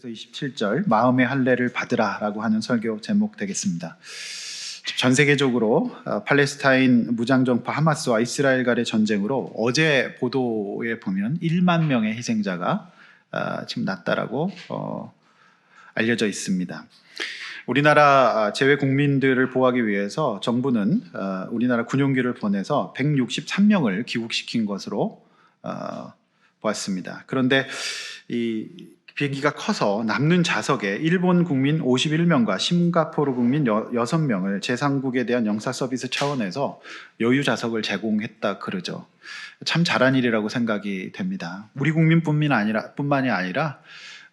그래서 27절 마음의 할례를 받으라라고 하는 설교 제목 되겠습니다. 전 세계적으로 팔레스타인 무장정파 하마스와 이스라엘 간의 전쟁으로 어제 보도에 보면 1만 명의 희생자가 지금 났다라고 알려져 있습니다. 우리나라 재외 국민들을 보호하기 위해서 정부는 우리나라 군용기를 보내서 163명을 귀국시킨 것으로 보았습니다. 그런데 이 비행기가 커서 남는 좌석에 일본 국민 51명과 싱가포르 국민 6명을 제3국에 대한 영사 서비스 차원에서 여유 좌석을 제공했다 그러죠. 참 잘한 일이라고 생각이 됩니다. 우리 국민뿐만이 아니라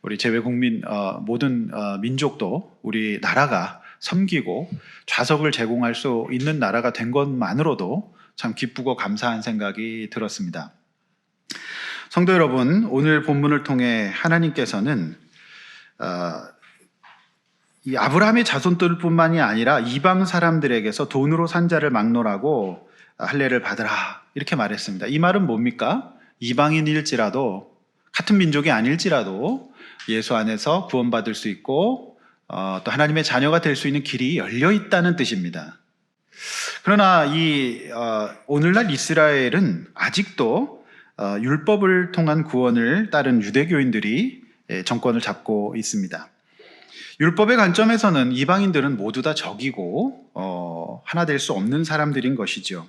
우리 재외 국민 모든 민족도 우리 나라가 섬기고 좌석을 제공할 수 있는 나라가 된 것만으로도 참 기쁘고 감사한 생각이 들었습니다. 성도 여러분, 오늘 본문을 통해 하나님께서는 이 아브라함의 자손들뿐만이 아니라 이방 사람들에게서 돈으로 산 자를 막론하고 할례를 받으라 이렇게 말했습니다. 이 말은 뭡니까? 이방인일지라도 같은 민족이 아닐지라도 예수 안에서 구원받을 수 있고 또 하나님의 자녀가 될 수 있는 길이 열려 있다는 뜻입니다. 그러나 오늘날 이스라엘은 아직도 율법을 통한 구원을 따른 유대교인들이 정권을 잡고 있습니다. 율법의 관점에서는 이방인들은 모두 다 적이고 하나 될 수 없는 사람들인 것이죠.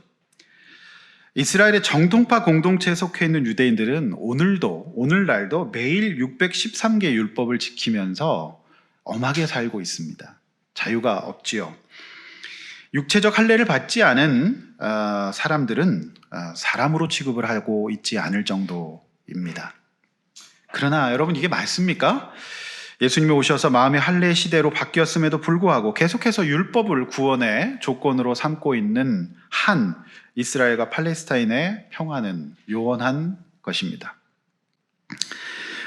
이스라엘의 정통파 공동체에 속해 있는 유대인들은 오늘날도 매일 613개 율법을 지키면서 엄하게 살고 있습니다. 자유가 없지요. 육체적 할례를 받지 않은 사람들은 사람으로 취급을 하고 있지 않을 정도입니다. 그러나 여러분, 이게 맞습니까? 예수님이 오셔서 마음의 할례 시대로 바뀌었음에도 불구하고 계속해서 율법을 구원의 조건으로 삼고 있는 한 이스라엘과 팔레스타인의 평화는 요원한 것입니다.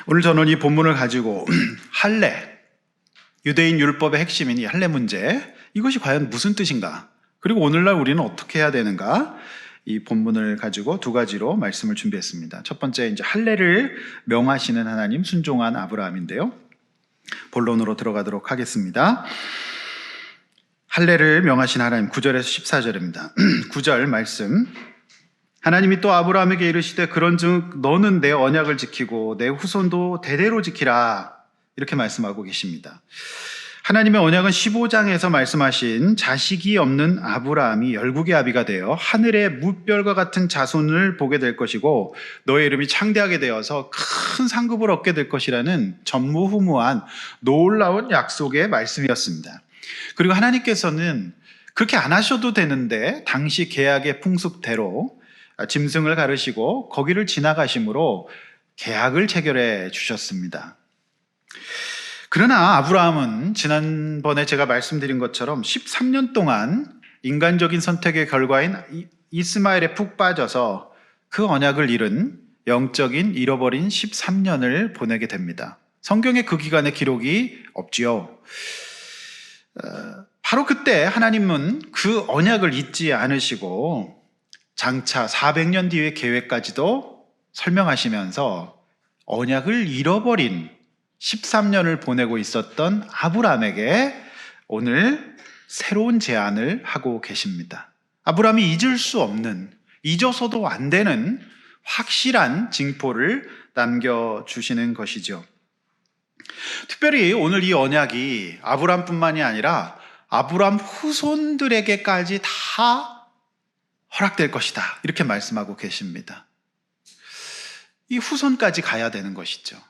오늘 저는 이 본문을 가지고 할례, 유대인 율법의 핵심인 이 할례 문제, 이것이 과연 무슨 뜻인가? 그리고 오늘날 우리는 어떻게 해야 되는가? 이 본문을 가지고 두 가지로 말씀을 준비했습니다. 첫 번째, 이제 할례를 명하시는 하나님, 순종한 아브라함인데요. 본론으로 들어가도록 하겠습니다. 할례를 명하신 하나님, 9절에서 14절입니다. 9절 말씀. 하나님이 또 아브라함에게 이르시되 그런즉 너는 내 언약을 지키고 내 후손도 대대로 지키라. 이렇게 말씀하고 계십니다. 하나님의 언약은 15장에서 말씀하신 자식이 없는 아브라함이 열국의 아비가 되어 하늘의 무별과 같은 자손을 보게 될 것이고 너의 이름이 창대하게 되어서 큰 상급을 얻게 될 것이라는 전무후무한 놀라운 약속의 말씀이었습니다. 그리고 하나님께서는 그렇게 안 하셔도 되는데 당시 계약의 풍습대로 짐승을 가르시고 거기를 지나가심으로 계약을 체결해 주셨습니다. 그러나 아브라함은 지난번에 제가 말씀드린 것처럼 13년 동안 인간적인 선택의 결과인 이스마엘에 푹 빠져서 그 언약을 잃은 영적인 잃어버린 13년을 보내게 됩니다. 성경에 그 기간의 기록이 없지요. 바로 그때 하나님은 그 언약을 잊지 않으시고 장차 400년 뒤의 계획까지도 설명하시면서 언약을 잃어버린 13년을 보내고 있었던 아브라함에게 오늘 새로운 제안을 하고 계십니다. 아브라함이 잊을 수 없는, 잊어서도 안 되는 확실한 징표를 남겨주시는 것이죠. 특별히 오늘 이 언약이 아브라함뿐만이 아니라 아브라함 후손들에게까지 다 허락될 것이다. 이렇게 말씀하고 계십니다. 이 후손까지 가야 되는 것이죠.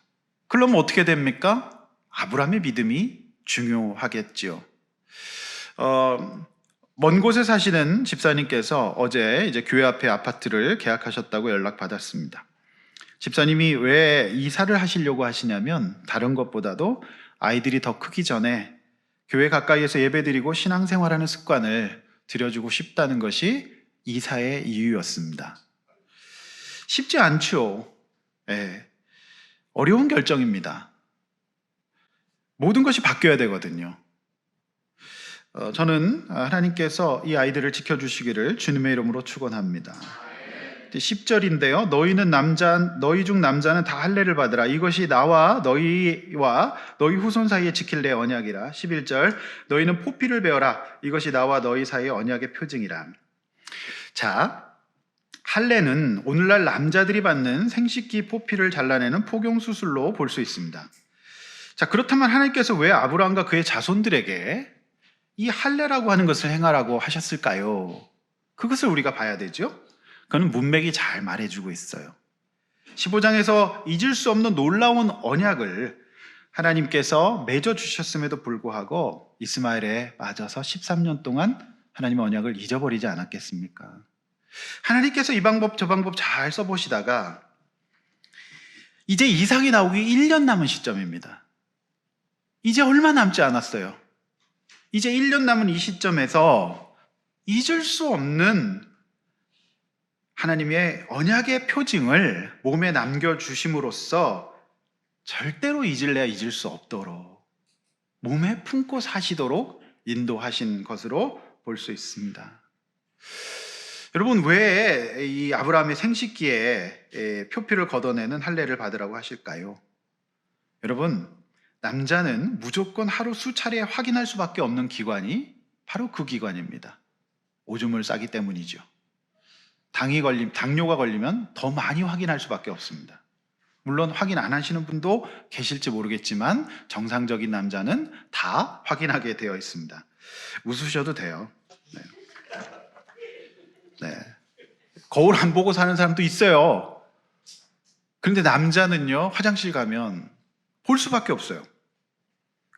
그러면 어떻게 됩니까? 아브라함의 믿음이 중요하겠지요. 먼 곳에 사시는 집사님께서 어제 이제 교회 앞에 아파트를 계약하셨다고 연락받았습니다. 집사님이 왜 이사를 하시려고 하시냐면 다른 것보다도 아이들이 더 크기 전에 교회 가까이에서 예배드리고 신앙생활하는 습관을 들여주고 싶다는 것이 이사의 이유였습니다. 쉽지 않죠. 예. 어려운 결정입니다. 모든 것이 바뀌어야 되거든요. 저는 하나님께서 이 아이들을 지켜주시기를 주님의 이름으로 축원합니다. 10절인데요. 너희 중 남자는 다 할례를 받으라. 이것이 나와 너희와 너희 후손 사이에 지킬 내 언약이라. 11절 너희는 포피를 베어라. 이것이 나와 너희 사이의 언약의 표징이라. 자, 할례는 오늘날 남자들이 받는 생식기 포피를 잘라내는 포경 수술로 볼 수 있습니다. 자, 그렇다면 하나님께서 왜 아브라함과 그의 자손들에게 이 할례라고 하는 것을 행하라고 하셨을까요? 그것을 우리가 봐야 되죠. 그는 문맥이 잘 말해주고 있어요. 15장에서 잊을 수 없는 놀라운 언약을 하나님께서 맺어주셨음에도 불구하고 이스마엘에 빠져서 13년 동안 하나님의 언약을 잊어버리지 않았겠습니까? 하나님께서 이 방법 저 방법 잘 써보시다가 이제 이삭이 나오기 1년 남은 시점입니다. 이제 얼마 남지 않았어요. 이제 1년 남은 이 시점에서 잊을 수 없는 하나님의 언약의 표징을 몸에 남겨주심으로써 절대로 잊을래야 잊을 수 없도록 몸에 품고 사시도록 인도하신 것으로 볼 수 있습니다. 여러분, 왜 이 아브라함의 생식기에 표피를 걷어내는 할례를 받으라고 하실까요? 여러분, 남자는 무조건 하루 수차례 확인할 수밖에 없는 기관이 바로 그 기관입니다. 오줌을 싸기 때문이죠. 당뇨가 걸리면 더 많이 확인할 수밖에 없습니다. 물론 확인 안 하시는 분도 계실지 모르겠지만 정상적인 남자는 다 확인하게 되어 있습니다. 웃으셔도 돼요. 네. 네. 거울 안 보고 사는 사람도 있어요. 그런데 남자는요, 화장실 가면 볼 수밖에 없어요.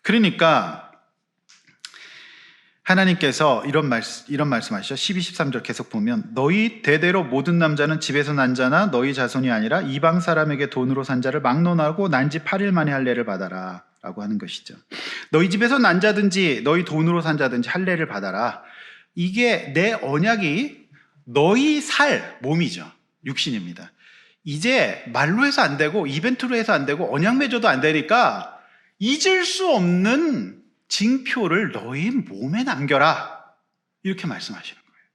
그러니까 하나님께서 이런 말씀하시죠. 12, 13절 계속 보면 너희 대대로 모든 남자는 집에서 난 자나 너희 자손이 아니라 이방 사람에게 돈으로 산 자를 막론하고 난 지 8일 만에 할례를 받아라 라고 하는 것이죠. 너희 집에서 난 자든지 너희 돈으로 산 자든지 할례를 받아라. 이게 내 언약이 너희 살 몸이죠. 육신입니다. 이제 말로 해서 안 되고 이벤트로 해서 안 되고 언약 맺어도 안 되니까 잊을 수 없는 징표를 너희 몸에 남겨라. 이렇게 말씀하시는 거예요.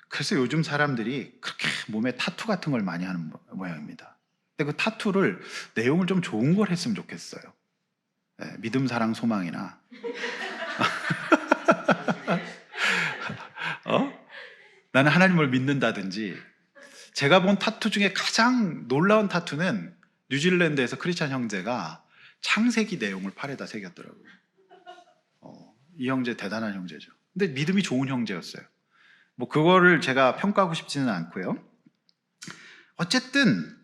그래서 요즘 사람들이 그렇게 몸에 타투 같은 걸 많이 하는 모양입니다. 근데 그 타투를 내용을 좀 좋은 걸 했으면 좋겠어요. 네, 믿음, 사랑, 소망이나 나는 하나님을 믿는다든지. 제가 본 타투 중에 가장 놀라운 타투는 뉴질랜드에서 크리스찬 형제가 창세기 내용을 팔에다 새겼더라고요. 이 형제 대단한 형제죠. 근데 믿음이 좋은 형제였어요. 뭐 그거를 제가 평가하고 싶지는 않고요. 어쨌든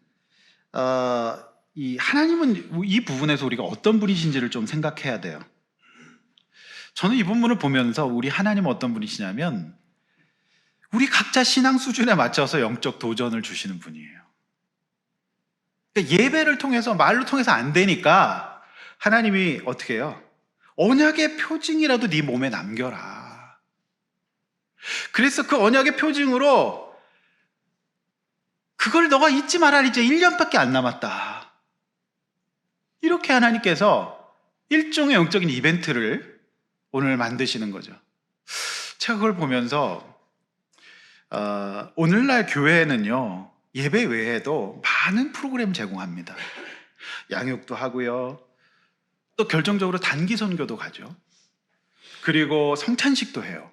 이 하나님은 이 부분에서 우리가 어떤 분이신지를 좀 생각해야 돼요. 저는 이 부분을 보면서 우리 하나님은 어떤 분이시냐면 우리 각자 신앙 수준에 맞춰서 영적 도전을 주시는 분이에요. 그러니까 예배를 통해서 말로 통해서 안 되니까 하나님이 어떻게 해요? 언약의 표징이라도 네 몸에 남겨라. 그래서 그 언약의 표징으로 그걸 너가 잊지 마라. 이제 1년밖에 안 남았다. 이렇게 하나님께서 일종의 영적인 이벤트를 오늘 만드시는 거죠. 제가 그걸 보면서 오늘날 교회는요, 예배 외에도 많은 프로그램 제공합니다. 양육도 하고요, 또 결정적으로 단기 선교도 가죠. 그리고 성찬식도 해요.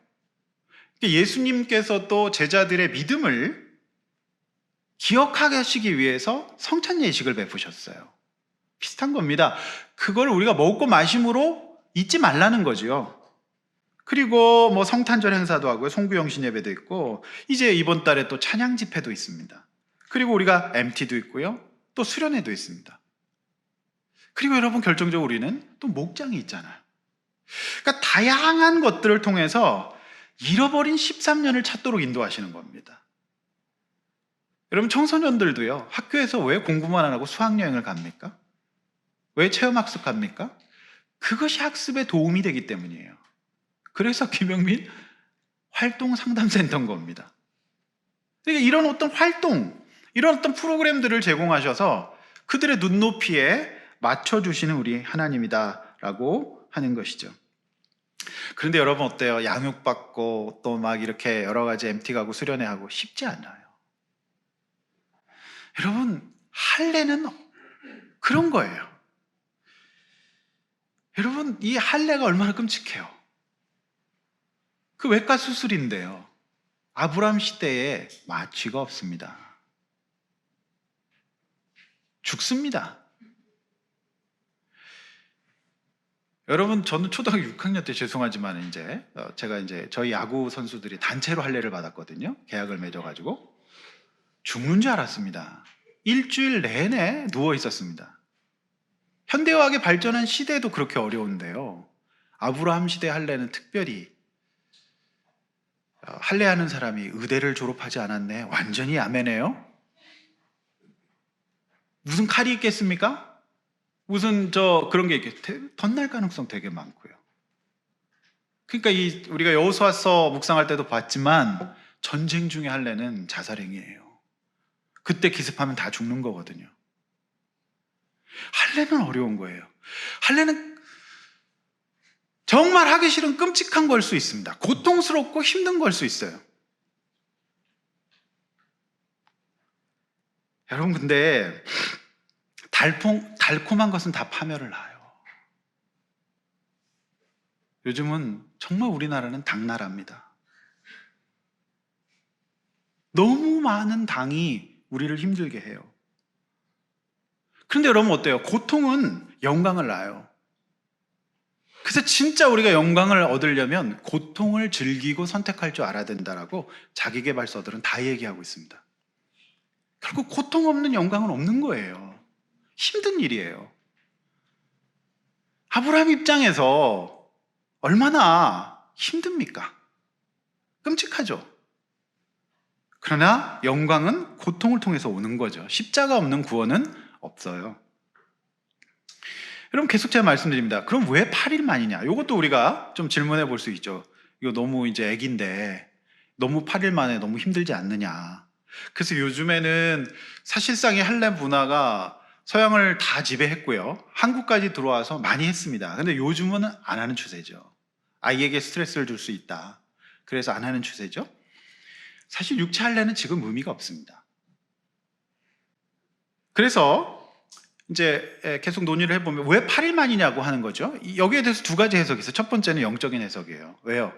예수님께서 또 제자들의 믿음을 기억하게 하시기 위해서 성찬 예식을 베푸셨어요. 비슷한 겁니다. 그걸 우리가 먹고 마심으로 잊지 말라는 거죠. 그리고 뭐 성탄절 행사도 하고요, 송구영신 예배도 있고, 이제 이번 달에 또 찬양 집회도 있습니다. 그리고 우리가 MT도 있고요, 또 수련회도 있습니다. 그리고 여러분, 결정적으로 우리는 또 목장이 있잖아요. 그러니까 다양한 것들을 통해서 잃어버린 13년을 찾도록 인도하시는 겁니다. 여러분, 청소년들도요, 학교에서 왜 공부만 안 하고 수학여행을 갑니까? 왜 체험학습 갑니까? 그것이 학습에 도움이 되기 때문이에요. 그래서 김영민 활동상담센터인 겁니다. 그러니까 이런 어떤 활동, 이런 어떤 프로그램들을 제공하셔서 그들의 눈높이에 맞춰주시는 우리 하나님이다라고 하는 것이죠. 그런데 여러분 어때요? 양육받고 또 막 이렇게 여러 가지 MT 가고 수련회 하고 쉽지 않아요. 여러분, 할례는 그런 거예요. 여러분, 이 할례가 얼마나 끔찍해요. 그 외과 수술인데요. 아브라함 시대에 마취가 없습니다. 죽습니다. 여러분, 저는 초등학교 6학년 때 죄송하지만 제가 저희 야구 선수들이 단체로 할례를 받았거든요. 계약을 맺어가지고 죽는 줄 알았습니다. 일주일 내내 누워 있었습니다. 현대화하게 발전한 시대도 그렇게 어려운데요. 아브라함 시대 할례는 특별히 할례하는 사람이 의대를 졸업하지 않았네. 완전히 야매네요. 무슨 칼이 있겠습니까? 무슨 그런 게 덧날 가능성 되게 많고요. 그러니까 우리가 여호수아서 묵상할 때도 봤지만 전쟁 중에 할례는 자살행위예요. 그때 기습하면 다 죽는 거거든요. 할례는 어려운 거예요. 할례는 정말 하기 싫은 끔찍한 걸 수 있습니다. 고통스럽고 힘든 걸 수 있어요. 여러분, 근데 달콤한 것은 다 파멸을 낳아요. 요즘은 정말 우리나라는 당나라입니다. 너무 많은 당이 우리를 힘들게 해요. 그런데 여러분 어때요? 고통은 영광을 낳아요. 그래서 진짜 우리가 영광을 얻으려면 고통을 즐기고 선택할 줄 알아야 된다라고 자기계발서들은 다 얘기하고 있습니다. 결국 고통 없는 영광은 없는 거예요. 힘든 일이에요. 아브라함 입장에서 얼마나 힘듭니까? 끔찍하죠. 그러나 영광은 고통을 통해서 오는 거죠. 십자가 없는 구원은 없어요. 여러분, 계속 제가 말씀드립니다. 그럼 왜 8일 만이냐? 이것도 우리가 좀 질문해 볼 수 있죠. 이거 너무 애기인데 너무 8일 만에 너무 힘들지 않느냐? 그래서 요즘에는 사실상의 할례 문화가 서양을 다 지배했고요. 한국까지 들어와서 많이 했습니다. 근데 요즘은 안 하는 추세죠. 아이에게 스트레스를 줄 수 있다. 그래서 안 하는 추세죠. 사실 육체 할례는 지금 의미가 없습니다. 그래서 계속 논의를 해보면 왜 8일 만이냐고 하는 거죠. 여기에 대해서 두 가지 해석이 있어요. 첫 번째는 영적인 해석이에요. 왜요?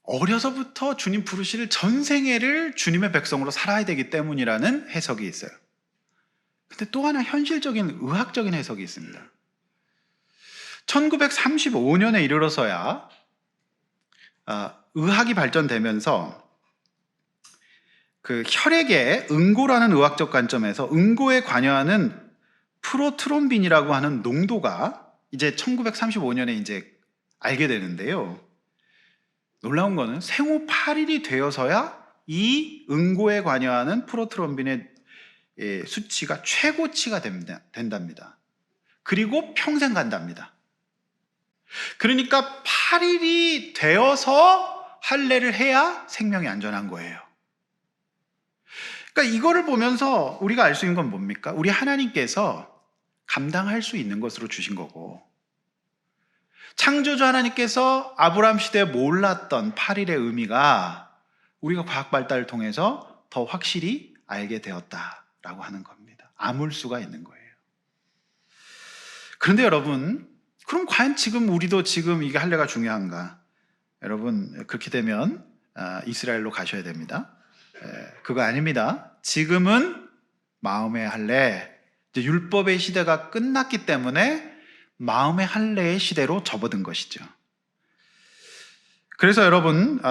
어려서부터 주님 부르실 전생애를 주님의 백성으로 살아야 되기 때문이라는 해석이 있어요. 근데 또 하나 현실적인 의학적인 해석이 있습니다. 1935년에 이르러서야 의학이 발전되면서 그 혈액의 응고라는 의학적 관점에서 응고에 관여하는 프로트롬빈이라고 하는 농도가 이제 1935년에 알게 되는데요. 놀라운 거는 생후 8일이 되어서야 이 응고에 관여하는 프로트롬빈의 수치가 최고치가 된답니다. 그리고 평생 간답니다. 그러니까 8일이 되어서 할례를 해야 생명이 안전한 거예요. 그러니까 이거를 보면서 우리가 알 수 있는 건 뭡니까? 우리 하나님께서 감당할 수 있는 것으로 주신 거고, 창조주 하나님께서 아브라함 시대에 몰랐던 8일의 의미가 우리가 과학 발달을 통해서 더 확실히 알게 되었다라고 하는 겁니다. 암울수가 있는 거예요. 그런데 여러분, 그럼 과연 우리도 이게 할례가 중요한가? 여러분, 그렇게 되면 이스라엘로 가셔야 됩니다. 그거 아닙니다. 지금은 마음의 할례, 율법의 시대가 끝났기 때문에 마음의 할례의 시대로 접어든 것이죠. 그래서 여러분,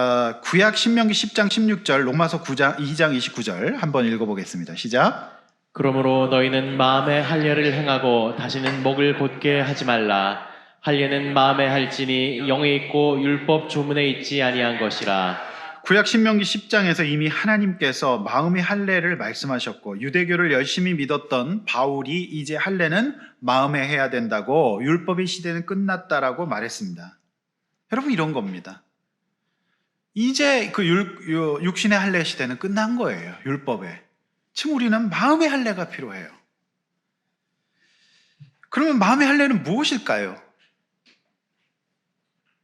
구약 신명기 10장 16절, 로마서 2장 29절 한번 읽어보겠습니다. 시작. 그러므로 너희는 마음의 할례를 행하고 다시는 목을 곧게 하지 말라. 할례는 마음에 할지니 영에 있고 율법 조문에 있지 아니한 것이라. 구약 신명기 10장에서 이미 하나님께서 마음의 할례를 말씀하셨고, 유대교를 열심히 믿었던 바울이 이제 할례는 마음에 해야 된다고, 율법의 시대는 끝났다라고 말했습니다. 여러분, 이런 겁니다. 이제 그 육신의 할례 시대는 끝난 거예요. 율법에. 지금 우리는 마음의 할례가 필요해요. 그러면 마음의 할례는 무엇일까요?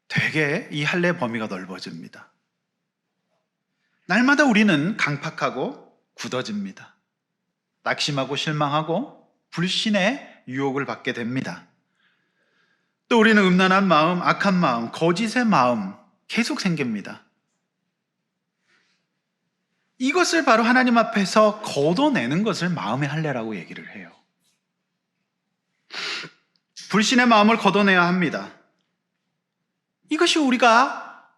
되게 이 할례 범위가 넓어집니다. 날마다 우리는 강팍하고 굳어집니다. 낙심하고 실망하고 불신의 유혹을 받게 됩니다. 또 우리는 음란한 마음, 악한 마음, 거짓의 마음 계속 생깁니다. 이것을 바로 하나님 앞에서 걷어내는 것을 마음의 할례라고 얘기를 해요. 불신의 마음을 걷어내야 합니다. 이것이 우리가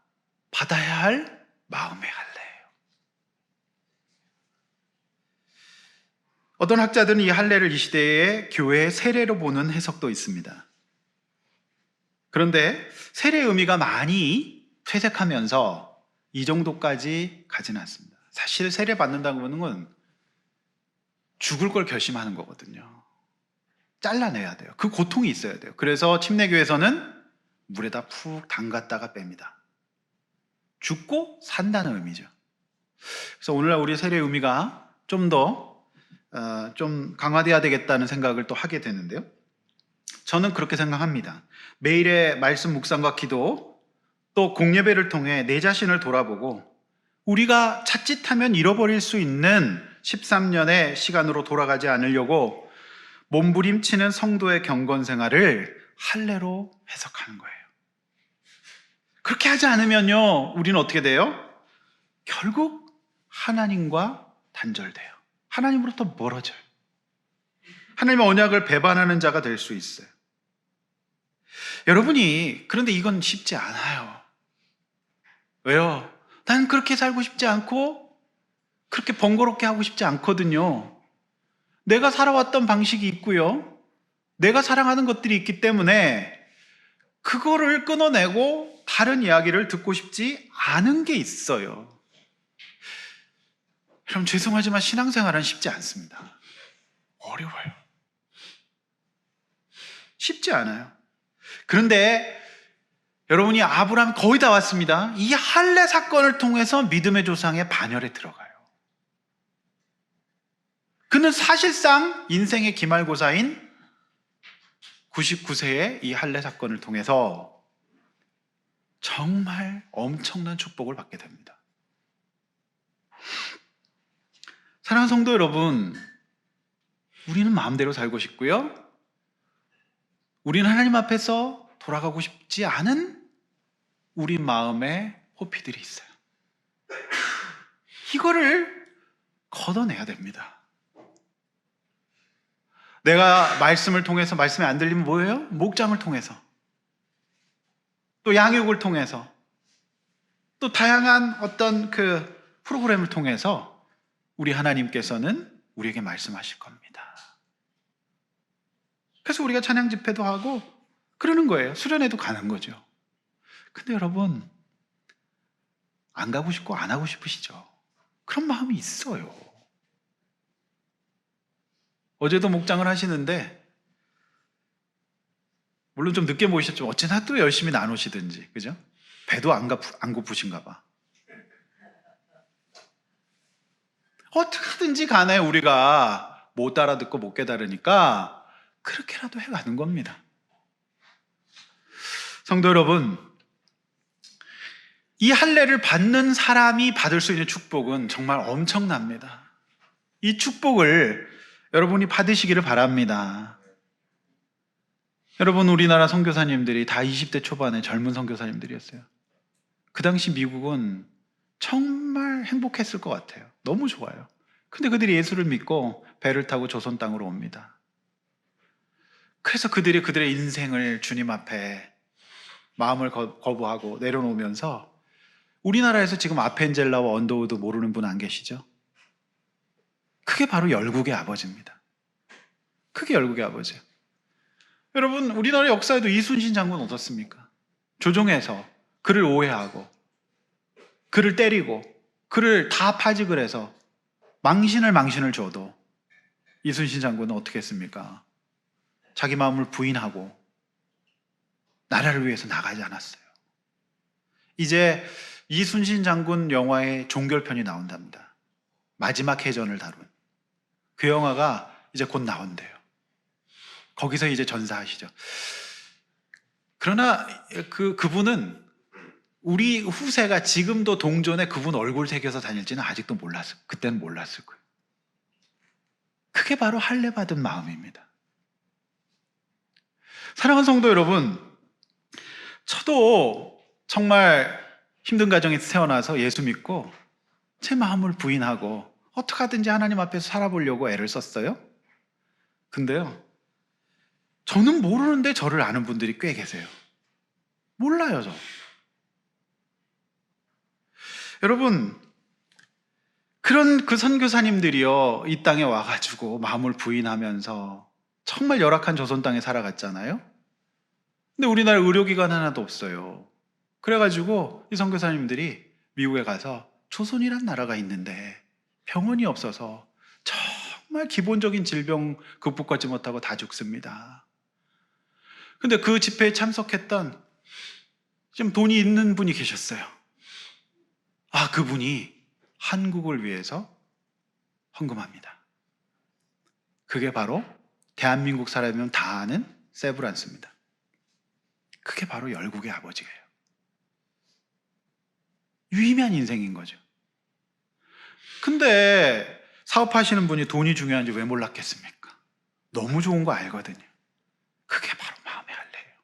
받아야 할 마음의 할례예요. 어떤 학자들은 이 할례를 이 시대의 교회의 세례로 보는 해석도 있습니다. 그런데 세례의 의미가 많이 퇴색하면서 이 정도까지 가지는 않습니다. 사실 세례 받는다는 건 죽을 걸 결심하는 거거든요. 잘라내야 돼요. 그 고통이 있어야 돼요. 그래서 침례교에서는 물에다 푹 담갔다가 뺍니다. 죽고 산다는 의미죠. 그래서 오늘날 우리 세례의 의미가 좀 더 좀 강화돼야 되겠다는 생각을 또 하게 되는데요. 저는 그렇게 생각합니다. 매일의 말씀 묵상과 기도, 또 공예배를 통해 내 자신을 돌아보고 우리가 자칫하면 잃어버릴 수 있는 13년의 시간으로 돌아가지 않으려고 몸부림치는 성도의 경건 생활을 할례로 해석하는 거예요. 그렇게 하지 않으면요, 우리는 어떻게 돼요? 결국 하나님과 단절돼요. 하나님으로부터 멀어져요. 하나님의 언약을 배반하는 자가 될 수 있어요. 여러분이 그런데 이건 쉽지 않아요. 왜요? 난 그렇게 살고 싶지 않고 그렇게 번거롭게 하고 싶지 않거든요. 내가 살아왔던 방식이 있고요. 내가 사랑하는 것들이 있기 때문에 그거를 끊어내고 다른 이야기를 듣고 싶지 않은 게 있어요. 여러분 죄송하지만 신앙생활은 쉽지 않습니다. 어려워요. 쉽지 않아요. 그런데 여러분이 아브라함 거의 다 왔습니다. 이 할례 사건을 통해서 믿음의 조상의 반열에 들어가요. 그는 사실상 인생의 기말고사인 99세의 이 할례 사건을 통해서 정말 엄청난 축복을 받게 됩니다. 사랑하는 성도 여러분, 우리는 마음대로 살고 싶고요. 우리는 하나님 앞에서 돌아가고 싶지 않은 우리 마음의 호피들이 있어요. 이거를 걷어내야 됩니다. 내가 말씀을 통해서 말씀이 안 들리면 뭐예요? 목장을 통해서, 또 양육을 통해서, 또 다양한 어떤 그 프로그램을 통해서 우리 하나님께서는 우리에게 말씀하실 겁니다. 그래서 우리가 찬양 집회도 하고 그러는 거예요. 수련회도 가는 거죠. 근데 여러분, 안 가고 싶고 안 하고 싶으시죠? 그런 마음이 있어요. 어제도 목장을 하시는데 물론 좀 늦게 모이셨지만 어찌나 또 열심히 나누시든지, 그죠? 배도 안 고프신가 봐. 어떻게든지 간에 우리가 못 알아듣고 못 깨달으니까 그렇게라도 해가는 겁니다. 성도 여러분, 이 할례를 받는 사람이 받을 수 있는 축복은 정말 엄청납니다. 이 축복을 여러분이 받으시기를 바랍니다. 여러분, 우리나라 선교사님들이 다 20대 초반의 젊은 선교사님들이었어요. 그 당시 미국은 정말 행복했을 것 같아요. 너무 좋아요. 근데 그들이 예수를 믿고 배를 타고 조선 땅으로 옵니다. 그래서 그들이 그들의 인생을 주님 앞에 마음을 거부하고 내려놓으면서, 우리나라에서 지금 아펜젤라와 언더우드 모르는 분 안 계시죠? 그게 바로 열국의 아버지입니다. 그게 열국의 아버지예요. 여러분, 우리나라 역사에도 이순신 장군 어떻습니까? 조종해서 그를 오해하고 그를 때리고 그를 다 파직을 해서 망신을 줘도 이순신 장군은 어떻게 했습니까? 자기 마음을 부인하고 나라를 위해서 나가지 않았어요. 이제 이순신 장군 영화의 종결편이 나온답니다. 마지막 해전을 다룬 그 영화가 이제 곧 나온대요. 거기서 이제 전사하시죠. 그러나 그분은 우리 후세가 지금도 동전에 그분 얼굴 새겨서 다닐지는 아직도 몰랐어요. 그때는 몰랐을 거예요. 그게 바로 할례 받은 마음입니다. 사랑하는 성도 여러분, 저도 정말 힘든 가정에서 태어나서 예수 믿고 제 마음을 부인하고 어떻게 하든지 하나님 앞에서 살아보려고 애를 썼어요. 근데요, 저는 모르는데 저를 아는 분들이 꽤 계세요. 몰라요, 저. 여러분, 그런 그 선교사님들이요, 이 땅에 와가지고 마음을 부인하면서 정말 열악한 조선 땅에 살아갔잖아요. 근데 우리나라 의료기관 하나도 없어요. 그래가지고 이 선교사님들이 미국에 가서 조선이란 나라가 있는데 병원이 없어서 정말 기본적인 질병 극복하지 못하고 다 죽습니다. 근데 그 집회에 참석했던 좀 돈이 있는 분이 계셨어요. 아, 그분이 한국을 위해서 헌금합니다. 그게 바로 대한민국 사람이면 다 아는 세브란스입니다. 그게 바로 열국의 아버지예요. 유의미한 인생인 거죠. 근데 사업하시는 분이 돈이 중요한지 왜 몰랐겠습니까? 너무 좋은 거 알거든요. 그게 바로 마음의 할례예요.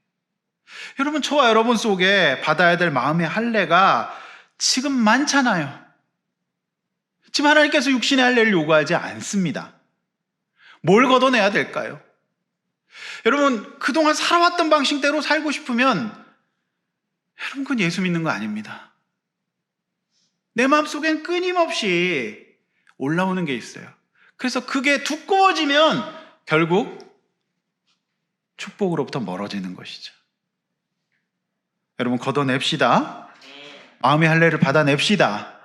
여러분, 저와 여러분 속에 받아야 될 마음의 할례가 지금 많잖아요. 지금 하나님께서 육신의 할례를 요구하지 않습니다. 뭘 걷어내야 될까요? 여러분, 그동안 살아왔던 방식대로 살고 싶으면 여러분, 그건 예수 믿는 거 아닙니다. 내 마음속엔 끊임없이 올라오는 게 있어요. 그래서 그게 두꺼워지면 결국 축복으로부터 멀어지는 것이죠. 여러분, 걷어냅시다. 마음의 할례를 받아냅시다.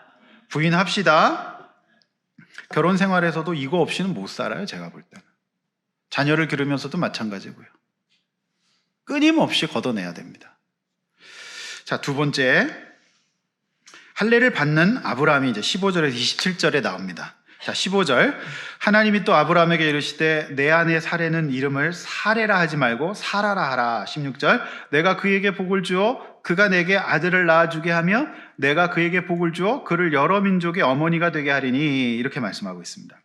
부인합시다. 결혼 생활에서도 이거 없이는 못 살아요, 제가 볼 때는. 자녀를 기르면서도 마찬가지고요. 끊임없이 걷어내야 됩니다. 자, 두 번째, 할례를 받는 아브라함이 이제 15절에서 27절에 나옵니다. 자, 15절. 하나님이 또 아브라함에게 이르시되 내 아내 사레는 이름을 사레라 하지 말고 사라라 하라. 16절. 내가 그에게 복을 주어 그가 내게 아들을 낳아주게 하며 내가 그에게 복을 주어 그를 여러 민족의 어머니가 되게 하리니. 이렇게 말씀하고 있습니다.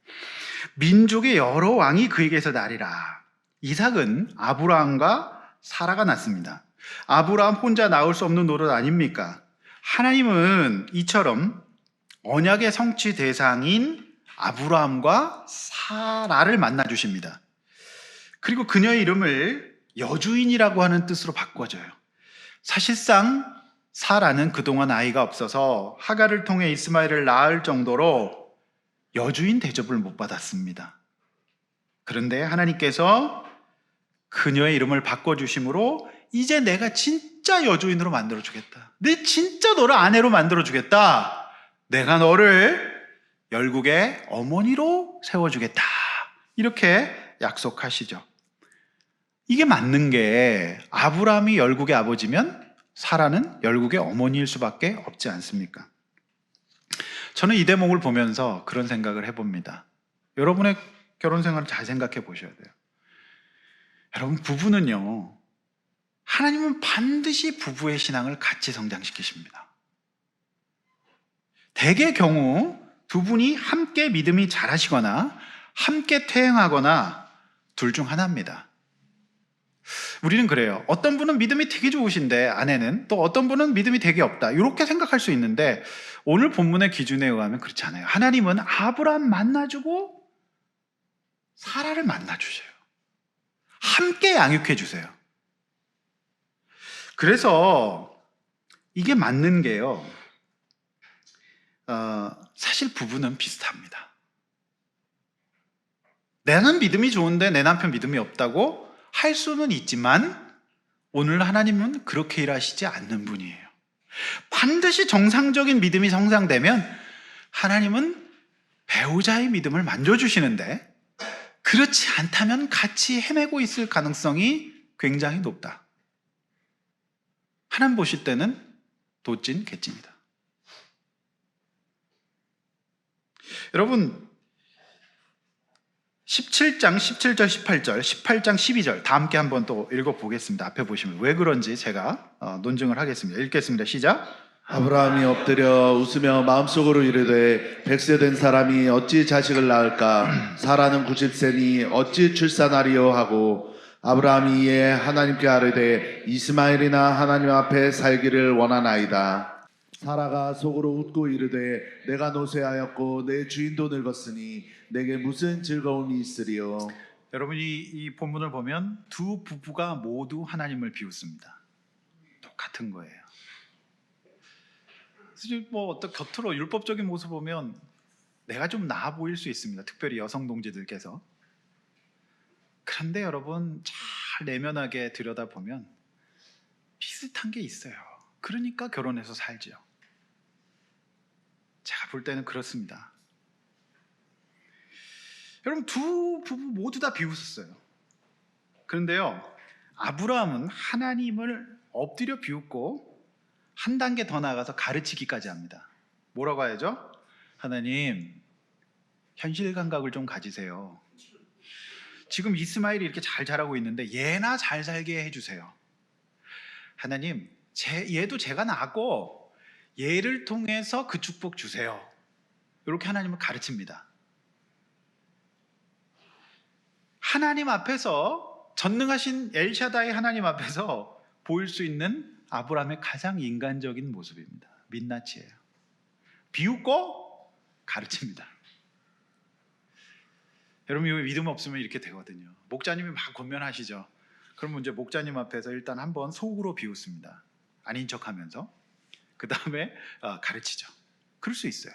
민족의 여러 왕이 그에게서 나리라. 이삭은 아브라함과 사라가 낳습니다. 아브라함 혼자 낳을 수 없는 노릇 아닙니까? 하나님은 이처럼 언약의 성취 대상인 아브라함과 사라를 만나 주십니다. 그리고 그녀의 이름을 여주인이라고 하는 뜻으로 바꿔줘요. 사실상 사라는 그동안 아이가 없어서 하갈을 통해 이스마엘을 낳을 정도로 여주인 대접을 못 받았습니다. 그런데 하나님께서 그녀의 이름을 바꿔주심으로 이제 내가 진짜 여주인으로 만들어주겠다. 내 진짜 너를 아내로 만들어주겠다. 내가 너를 열국의 어머니로 세워주겠다. 이렇게 약속하시죠. 이게 맞는 게 아브라함이 열국의 아버지면 사라는 열국의 어머니일 수밖에 없지 않습니까? 저는 이 대목을 보면서 그런 생각을 해봅니다. 여러분의 결혼 생활을 잘 생각해 보셔야 돼요. 여러분, 부부는요, 하나님은 반드시 부부의 신앙을 같이 성장시키십니다. 대개 경우 두 분이 함께 믿음이 자라시거나 함께 퇴행하거나 둘 중 하나입니다. 우리는 그래요. 어떤 분은 믿음이 되게 좋으신데 아내는, 또 어떤 분은 믿음이 되게 없다, 이렇게 생각할 수 있는데 오늘 본문의 기준에 의하면 그렇지 않아요. 하나님은 아브라함 만나주고 사라를 만나주셔요. 함께 양육해 주세요. 그래서 이게 맞는 게요, 사실 부부는 비슷합니다. 나는 믿음이 좋은데 내 남편 믿음이 없다고 할 수는 있지만 오늘 하나님은 그렇게 일하시지 않는 분이에요. 반드시 정상적인 믿음이 성장되면 하나님은 배우자의 믿음을 만져주시는데, 그렇지 않다면 같이 헤매고 있을 가능성이 굉장히 높다. 하나님 보실 때는 도찐 개찐이다. 여러분, 17장 17절 18절 18장 12절 다 함께 한번 또 읽어보겠습니다. 앞에 보시면 왜 그런지 제가 논증을 하겠습니다. 읽겠습니다. 시작. 아브라함이 엎드려 웃으며 마음속으로 이르되 100세 된 사람이 어찌 자식을 낳을까? 사라는 90세니 어찌 출산하리요 하고 아브라함이 이에 하나님께 아뢰되 이스마엘이나 하나님 앞에 살기를 원하나이다. 사라가 속으로 웃고 이르되 내가 노쇠하였고 내 주인도 늙었으니 내게 무슨 즐거움이 있으리요. 여러분이 이 본문을 보면 두 부부가 모두 하나님을 비웃습니다. 똑같은 거예요. 그래서 뭐 어떤 겉으로 율법적인 모습 보면 내가 좀 나아 보일 수 있습니다. 특별히 여성 동지들께서. 그런데 여러분 잘 내면하게 들여다보면 비슷한 게 있어요. 그러니까 결혼해서 살죠. 제가 볼 때는 그렇습니다. 여러분 두 부부 모두 다 비웃었어요. 그런데요, 아브라함은 하나님을 엎드려 비웃고 한 단계 더 나아가서 가르치기까지 합니다. 뭐라고 하죠? 하나님, 현실 감각을 좀 가지세요. 지금 이스마엘이 이렇게 잘 자라고 있는데 얘나 잘 살게 해주세요. 하나님, 얘도 제가 낳았고 얘를 통해서 그 축복 주세요. 이렇게 하나님을 가르칩니다. 하나님 앞에서, 전능하신 엘샤다이 하나님 앞에서 보일 수 있는 아브라함의 가장 인간적인 모습입니다. 민낯이에요. 비웃고 가르칩니다. 여러분, 이거 믿음 없으면 이렇게 되거든요. 목자님이 막 권면하시죠. 그러면 이제 목자님 앞에서 일단 한번 속으로 비웃습니다. 아닌 척하면서 그 다음에 가르치죠. 그럴 수 있어요.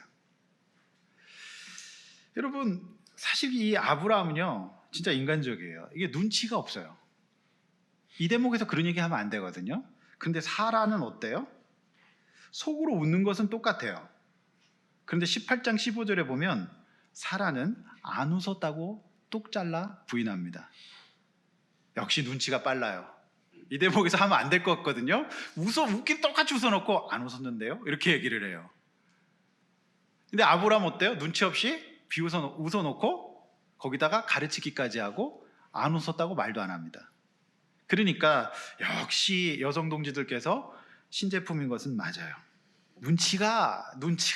여러분, 사실 이 아브라함은요 진짜 인간적이에요. 이게 눈치가 없어요. 이 대목에서 그런 얘기하면 안 되거든요. 근데 사라는 어때요? 속으로 웃는 것은 똑같아요. 그런데 18장 15절에 보면 사라는 안 웃었다고 똑 잘라 부인합니다. 역시 눈치가 빨라요. 이 대목에서 하면 안 될 것 같거든요. 웃긴 똑같이 웃어놓고 안 웃었는데요? 이렇게 얘기를 해요. 근데 아브라함 어때요? 눈치 없이 웃어놓고 거기다가 가르치기까지 하고 안 웃었다고 말도 안 합니다. 그러니까 역시 여성 동지들께서 신제품인 것은 맞아요. 눈치가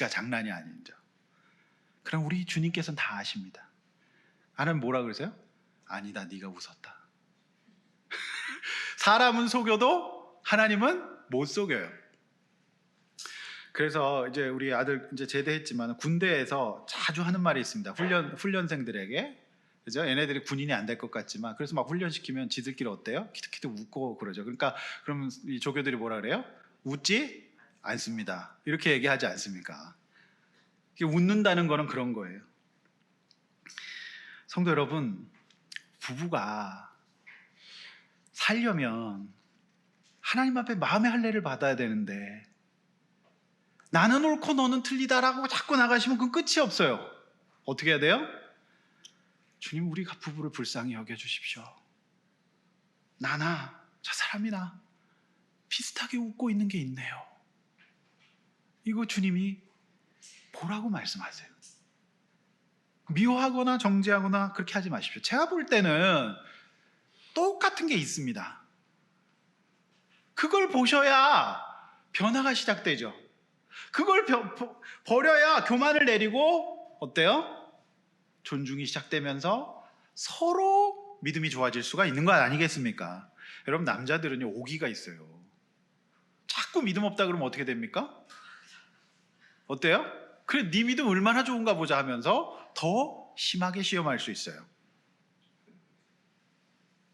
장난이 아니죠. 그럼 우리 주님께서는 다 아십니다. 하나님 뭐라 그러세요? 아니다, 네가 웃었다. 사람은 속여도 하나님은 못 속여요. 그래서 이제 우리 아들 이제 제대했지만 군대에서 자주 하는 말이 있습니다. 훈련생들에게, 그죠? 얘네들이 군인이 안 될 것 같지만 그래서 막 훈련시키면 지들끼리 어때요? 키득키득 웃고 그러죠. 그러니까 그러면 이 조교들이 뭐라 그래요? 웃지 않습니다. 이렇게 얘기하지 않습니까? 웃는다는 거는 그런 거예요. 성도 여러분, 부부가 살려면 하나님 앞에 마음의 할례를 받아야 되는데 나는 옳고 너는 틀리다라고 자꾸 나가시면 그건 끝이 없어요. 어떻게 해야 돼요? 주님, 우리 부부를 불쌍히 여겨주십시오. 나나 저 사람이나 비슷하게 웃고 있는 게 있네요. 이거 주님이 보라고 말씀하세요. 미워하거나 정죄하거나 그렇게 하지 마십시오. 제가 볼 때는 똑같은 게 있습니다. 그걸 보셔야 변화가 시작되죠. 그걸 버려야 교만을 내리고 어때요? 존중이 시작되면서 서로 믿음이 좋아질 수가 있는 거 아니겠습니까? 여러분, 남자들은요 오기가 있어요. 자꾸 믿음 없다 그러면 어떻게 됩니까? 어때요? 그래, 네 믿음 얼마나 좋은가 보자 하면서 더 심하게 시험할 수 있어요.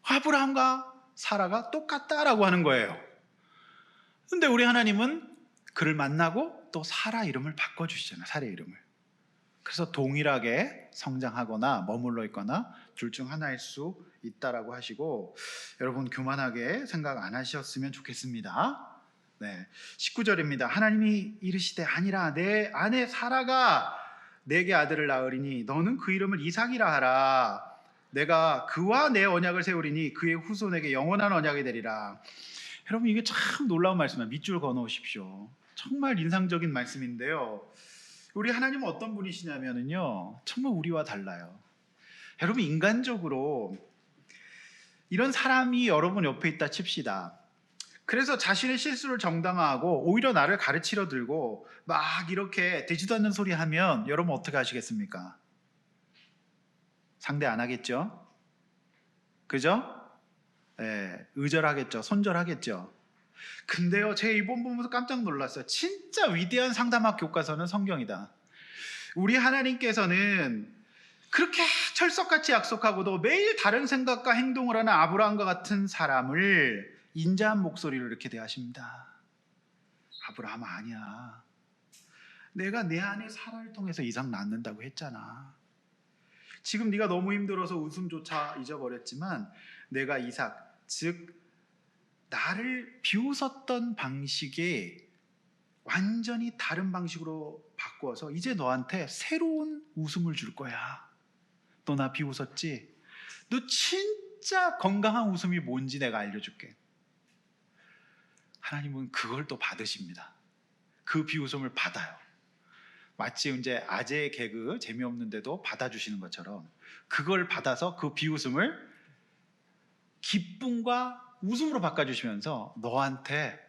아브라함과 사라가 똑같다라고 하는 거예요. 근데 우리 하나님은 그를 만나고 또 사라 이름을 바꿔주시잖아요. 사라 이름을. 그래서 동일하게 성장하거나 머물러 있거나 둘 중 하나일 수 있다라고 하시고, 여러분 교만하게 생각 안 하셨으면 좋겠습니다. 네, 19절입니다. 하나님이 이르시되 아니라 내 아내 사라가 내게 아들을 낳으리니 너는 그 이름을 이삭이라 하라. 내가 그와 내 언약을 세우리니 그의 후손에게 영원한 언약이 되리라. 여러분, 이게 참 놀라운 말씀이에요. 밑줄 그어놓으십시오. 정말 인상적인 말씀인데요, 우리 하나님은 어떤 분이시냐면요 정말 우리와 달라요. 여러분, 인간적으로 이런 사람이 여러분 옆에 있다 칩시다. 그래서 자신의 실수를 정당화하고 오히려 나를 가르치려 들고 막 이렇게 되지도 않는 소리 하면 여러분 어떻게 하시겠습니까? 상대 안 하겠죠? 그죠? 예, 의절하겠죠. 손절하겠죠. 근데요, 제가 이번 보면서 깜짝 놀랐어요. 진짜 위대한 상담학 교과서는 성경이다. 우리 하나님께서는 그렇게 철석같이 약속하고도 매일 다른 생각과 행동을 하는 아브라함과 같은 사람을 인자한 목소리로 이렇게 대하십니다. 아브라함 아니야. 내가 내 안에 사라를 통해서 이삭 낳는다고 했잖아. 지금 네가 너무 힘들어서 웃음조차 잊어버렸지만 내가 이삭, 즉 나를 비웃었던 방식에 완전히 다른 방식으로 바꾸어서 이제 너한테 새로운 웃음을 줄 거야. 너 나 비웃었지? 너 진짜 건강한 웃음이 뭔지 내가 알려줄게. 하나님은 그걸 또 받으십니다. 그 비웃음을 받아요. 마치 이제 아재 개그 재미없는데도 받아주시는 것처럼 그걸 받아서 그 비웃음을 기쁨과 웃음으로 바꿔주시면서 너한테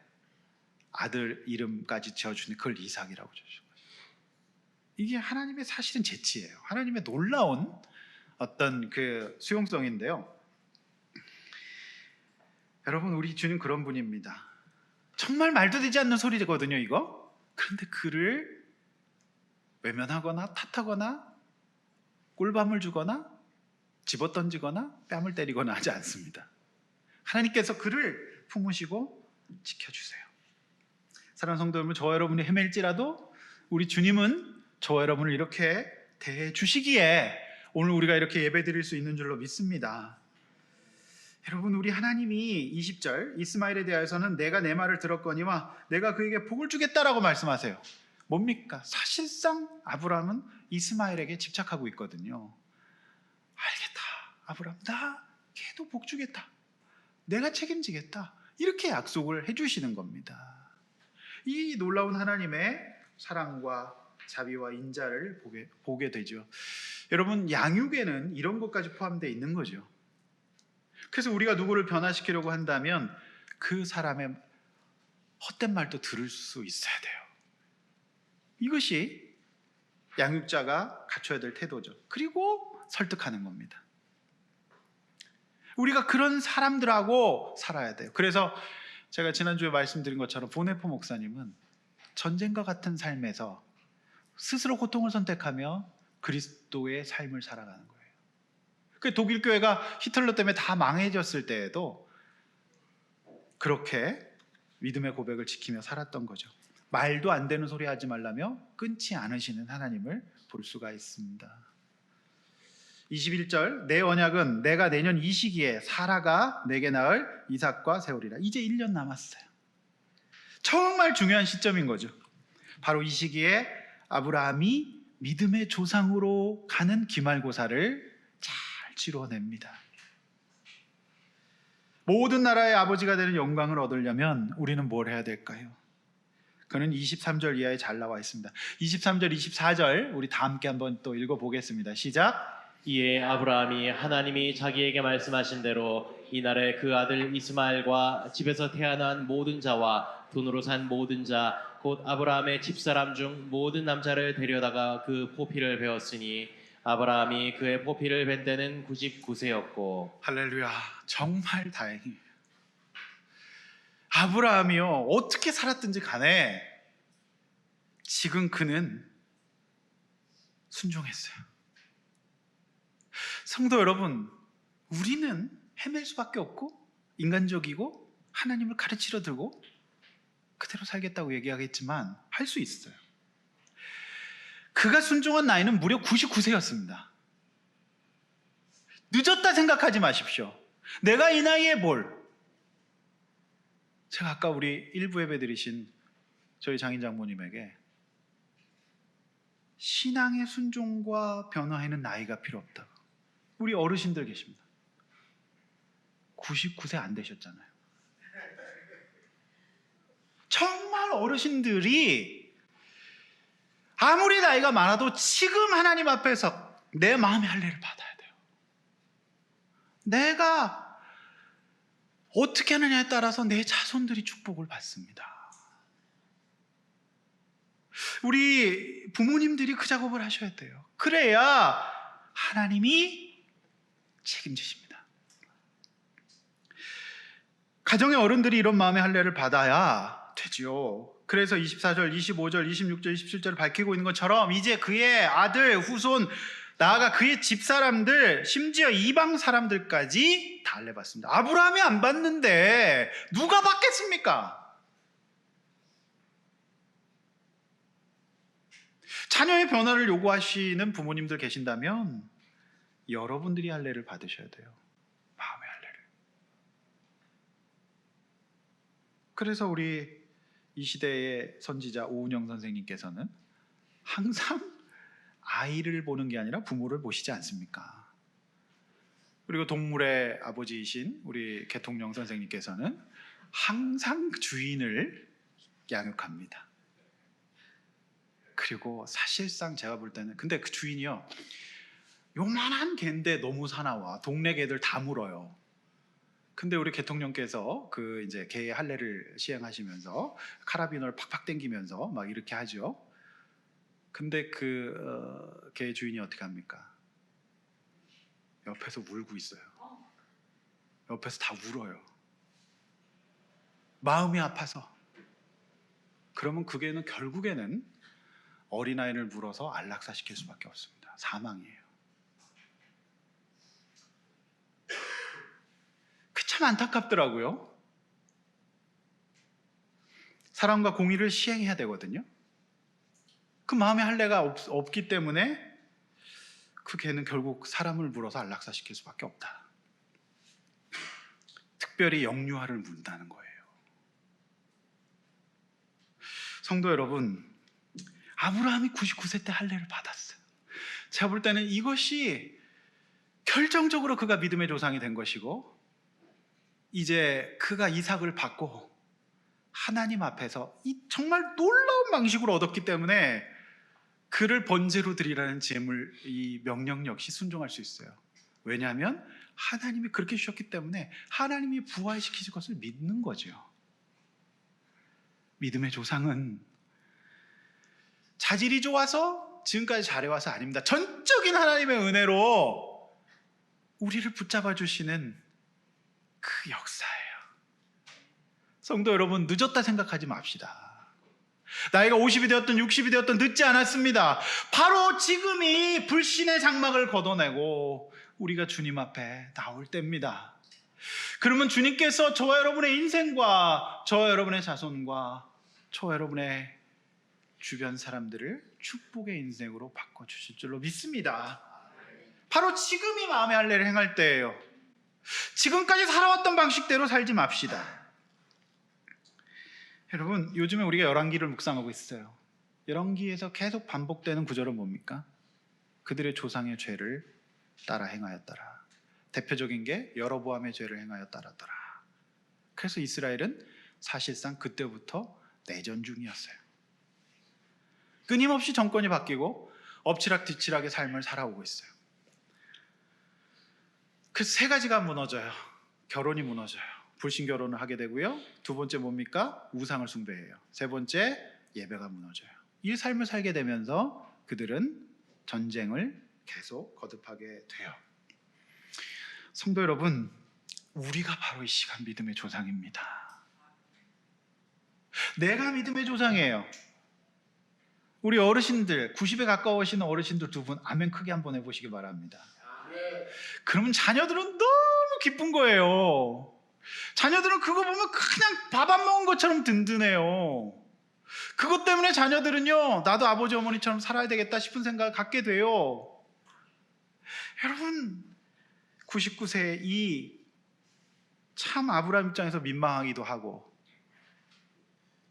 아들 이름까지 지어주는 그걸 이삭이라고 주신 거예요. 이게 하나님의 사실은 재치예요. 하나님의 놀라운 어떤 그 수용성인데요. 여러분, 우리 주님 그런 분입니다. 정말 말도 되지 않는 소리거든요, 이거. 그런데 그를 외면하거나 탓하거나 꿀밤을 주거나 집어던지거나 뺨을 때리거나 하지 않습니다. 하나님께서 그를 품으시고 지켜주세요. 사랑하는 성도 여러분, 저와 여러분이 헤맬지라도 우리 주님은 저와 여러분을 이렇게 대해 주시기에 오늘 우리가 이렇게 예배드릴 수 있는 줄로 믿습니다. 여러분, 우리 하나님이 20절 이스마엘에 대하여서는 내가 내 말을 들었거니와 내가 그에게 복을 주겠다라고 말씀하세요. 뭡니까? 사실상 아브라함은 이스마엘에게 집착하고 있거든요. 알겠다, 아브라함, 나 걔도 복 주겠다, 내가 책임지겠다, 이렇게 약속을 해주시는 겁니다. 이 놀라운 하나님의 사랑과 자비와 인자를 보게 되죠. 여러분, 양육에는 이런 것까지 포함되어 있는 거죠. 그래서 우리가 누구를 변화시키려고 한다면 그 사람의 헛된 말도 들을 수 있어야 돼요. 이것이 양육자가 갖춰야 될 태도죠. 그리고 설득하는 겁니다. 우리가 그런 사람들하고 살아야 돼요. 그래서 제가 지난주에 말씀드린 것처럼 보네포 목사님은 전쟁과 같은 삶에서 스스로 고통을 선택하며 그리스도의 삶을 살아가는 거예요. 그 독일 교회가 히틀러 때문에 다 망해졌을 때에도 그렇게 믿음의 고백을 지키며 살았던 거죠. 말도 안 되는 소리 하지 말라며 끊지 않으시는 하나님을 볼 수가 있습니다. 21절 내 언약은 내가 내년 이 시기에 사라가 내게 낳을 이삭과 세우리라. 이제 1년 남았어요. 정말 중요한 시점인 거죠. 바로 이 시기에 아브라함이 믿음의 조상으로 가는 기말고사를 잘 치러냅니다. 모든 나라의 아버지가 되는 영광을 얻으려면 우리는 뭘 해야 될까요? 그는 23절 이하에 잘 나와 있습니다. 23절, 24절 우리 다 함께 한번 또 읽어보겠습니다. 시작. 이에 아브라함이 하나님이 자기에게 말씀하신 대로 이날에 그 아들 이스마엘과 집에서 태어난 모든 자와 돈으로 산 모든 자 곧 아브라함의 집사람 중 모든 남자를 데려다가 그 포피를 베었으니 아브라함이 그의 포피를 벤 때는 99세였고. 할렐루야, 정말 다행이에요. 아브라함이요, 어떻게 살았든지 간에 지금 그는 순종했어요. 성도 여러분, 우리는 헤맬 수밖에 없고 인간적이고 하나님을 가르치려 들고 그대로 살겠다고 얘기하겠지만 할 수 있어요. 그가 순종한 나이는 무려 99세였습니다. 늦었다 생각하지 마십시오. 내가 이 나이에 뭘. 제가 아까 우리 일부 예배 드리신 저희 장인 장모님에게 신앙의 순종과 변화에는 나이가 필요 없다고. 우리 어르신들 계십니다. 99세 안 되셨잖아요. 정말 어르신들이 아무리 나이가 많아도 지금 하나님 앞에서 내 마음의 할례를 받아야 돼요. 내가 어떻게 하느냐에 따라서 내 자손들이 축복을 받습니다. 우리 부모님들이 그 작업을 하셔야 돼요. 그래야 하나님이 책임지십니다. 가정의 어른들이 이런 마음의 할례를 받아야 되지요. 그래서 24절, 25절, 26절, 27절을 밝히고 있는 것처럼 이제 그의 아들, 후손, 나아가 그의 집사람들, 심지어 이방 사람들까지 다 할례 받습니다. 아브라함이 안 받는데 누가 받겠습니까? 자녀의 변화를 요구하시는 부모님들 계신다면 여러분들이 할례를 받으셔야 돼요. 마음의 할례를. 그래서 우리 이 시대의 선지자 오은영 선생님께서는 항상 아이를 보는 게 아니라 부모를 보시지 않습니까? 그리고 동물의 아버지이신 우리 개통령 선생님께서는 항상 주인을 양육합니다. 그리고 사실상 제가 볼 때는 근데 그 주인이요 요만한 개인데 너무 사나워. 동네 개들 다 물어요. 근데 우리 개통령께서 그 이제 개의 할례를 시행하시면서 카라비너를 팍팍 당기면서 막 이렇게 하죠. 근데 그 개의 주인이 어떻게 합니까? 옆에서 울고 있어요. 옆에서 다 울어요. 마음이 아파서. 그러면 그 개는 결국에는 어린아이를 물어서 안락사시킬 수밖에 없습니다. 사망이에요. 그 참 안타깝더라고요. 사랑과 공의를 시행해야 되거든요. 그 마음의 할례가 없기 때문에 그 개는 결국 사람을 물어서 안락사시킬 수밖에 없다. 특별히 영유아를 문다는 거예요. 성도 여러분, 아브라함이 99세 때 할례를 받았어요. 제가 볼 때는 이것이 결정적으로 그가 믿음의 조상이 된 것이고 이제 그가 이삭을 받고 하나님 앞에서 이 정말 놀라운 방식으로 얻었기 때문에 그를 번제로 드리라는 제물 이 명령 역시 순종할 수 있어요. 왜냐하면 하나님이 그렇게 주셨기 때문에 하나님이 부활시키실 것을 믿는 거죠. 믿음의 조상은 자질이 좋아서 지금까지 잘해와서 아닙니다. 전적인 하나님의 은혜로 우리를 붙잡아 주시는 그 역사예요. 성도 여러분, 늦었다 생각하지 맙시다. 나이가 50이 되었든 60이 되었든 늦지 않았습니다. 바로 지금이 불신의 장막을 걷어내고 우리가 주님 앞에 나올 때입니다. 그러면 주님께서 저와 여러분의 인생과 저와 여러분의 자손과 저와 여러분의 주변 사람들을 축복의 인생으로 바꿔주실 줄로 믿습니다. 바로 지금이 마음의 할례를 행할 때예요. 지금까지 살아왔던 방식대로 살지 맙시다. 여러분, 요즘에 우리가 열왕기를 묵상하고 있어요. 열왕기에서 계속 반복되는 구절은 뭡니까? 그들의 조상의 죄를 따라 행하였더라. 대표적인 게 여로보암의 죄를 행하였더라. 그래서 이스라엘은 사실상 그때부터 내전 중이었어요. 끊임없이 정권이 바뀌고 엎치락뒤치락의 삶을 살아오고 있어요. 그 세 가지가 무너져요. 결혼이 무너져요. 불신 결혼을 하게 되고요. 두 번째 뭡니까? 우상을 숭배해요. 세 번째 예배가 무너져요. 이 삶을 살게 되면서 그들은 전쟁을 계속 거듭하게 돼요. 성도 여러분, 우리가 바로 이 시간 믿음의 조상입니다. 내가 믿음의 조상이에요. 우리 어르신들, 90에 가까우신 어르신들 두 분 아멘 크게 한번 해보시기 바랍니다. 그러면 자녀들은 너무 기쁜 거예요. 자녀들은 그거 보면 그냥 밥 안 먹은 것처럼 든든해요. 그것 때문에 자녀들은요, 나도 아버지 어머니처럼 살아야 되겠다 싶은 생각을 갖게 돼요. 여러분, 99세 이 참 아브라함 입장에서 민망하기도 하고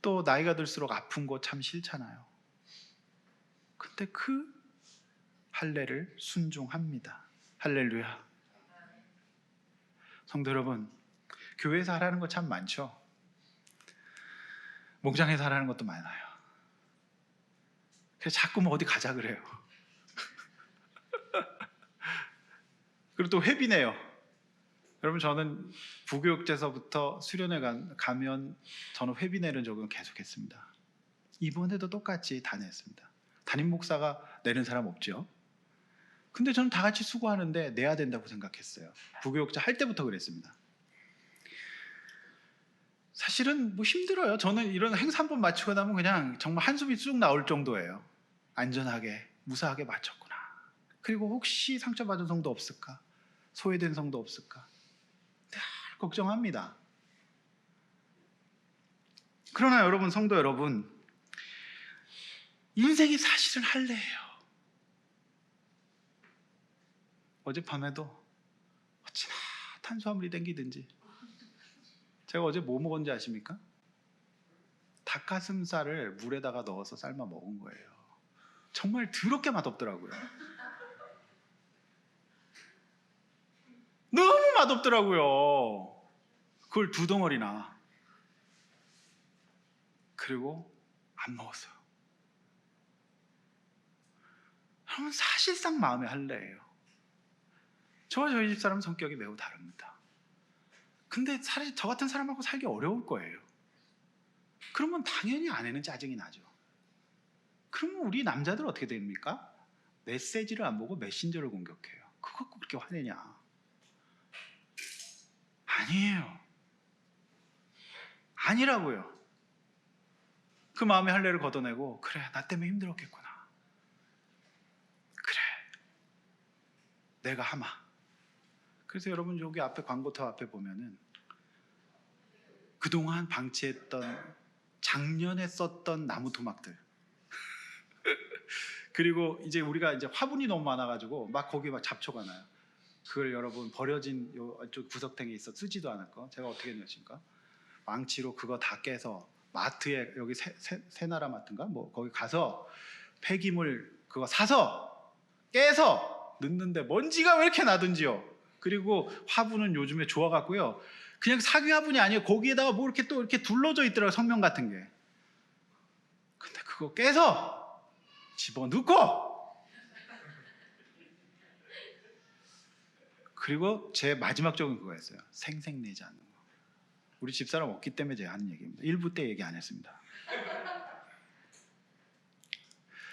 또 나이가 들수록 아픈 거 참 싫잖아요. 근데 그 할례를 순종합니다. 할렐루야. 성도 여러분, 교회에서 하라는 거 참 많죠. 목장에서 하라는 것도 많아요. 그래서 자꾸 뭐 어디 가자 그래요. 그리고 또 회비내요. 여러분, 저는 부교육제서부터 수련회 가면 저는 회비 내는 적은 계속했습니다. 이번에도 똑같이 다 냈습니다. 담임 목사가 내는 사람 없죠. 근데 저는 다 같이 수고하는데 내야 된다고 생각했어요. 부교육자 할 때부터 그랬습니다. 사실은 뭐 힘들어요. 저는 이런 행사 한 번 마치고 나면 그냥 정말 한숨이 쑥 나올 정도예요. 안전하게 무사하게 마쳤구나. 그리고 혹시 상처받은 성도 없을까? 소외된 성도 없을까? 늘 걱정합니다. 그러나 여러분, 성도 여러분, 인생이 사실은 할례예요. 어젯밤에도 어찌나 탄수화물이 땡기든지, 제가 어제 뭐 먹었는지 아십니까? 닭가슴살을 물에다가 넣어서 삶아 먹은 거예요. 정말 더럽게 맛없더라고요. 너무 맛없더라고요. 그걸 2덩어리나. 그리고 안 먹었어요. 여러분, 사실상 마음의 할례예요. 저와 저희 집사람 성격이 매우 다릅니다. 근데 저 같은 사람하고 살기 어려울 거예요. 그러면 당연히 아내는 짜증이 나죠. 그러면 우리 남자들 어떻게 됩니까? 메시지를 안 보고 메신저를 공격해요. 그거 그렇게 화내냐? 아니에요. 아니라고요. 그 마음의 할례를 걷어내고, 그래, 나 때문에 힘들었겠구나. 그래, 내가 하마. 그래서 여러분, 여기 앞에 광고탑 앞에 보면은 그동안 방치했던, 작년에 썼던 나무 토막들 그리고 이제 우리가 이제 화분이 너무 많아가지고 막 거기 막 잡초가 나요. 그걸 여러분, 버려진 요 구석탱이에 있어 쓰지도 않을 거 제가 어떻게 했냐니까, 망치로 그거 다 깨서 마트에, 여기 새나라 마트인가 뭐 거기 가서 폐기물 그거 사서 깨서 넣는데 먼지가 왜 이렇게 나든지요. 그리고 화분은 요즘에 좋아갖고요, 그냥 사기 화분이 아니에요. 거기에다가 뭐 이렇게 또 이렇게 둘러져 있더라고요, 성명 같은 게. 근데 그거 깨서 집어넣고, 그리고 제 마지막적인 그거였어요. 생색내지 않는 거. 우리 집사람 없기 때문에 제가 하는 얘기입니다. 1부 때 얘기 안 했습니다.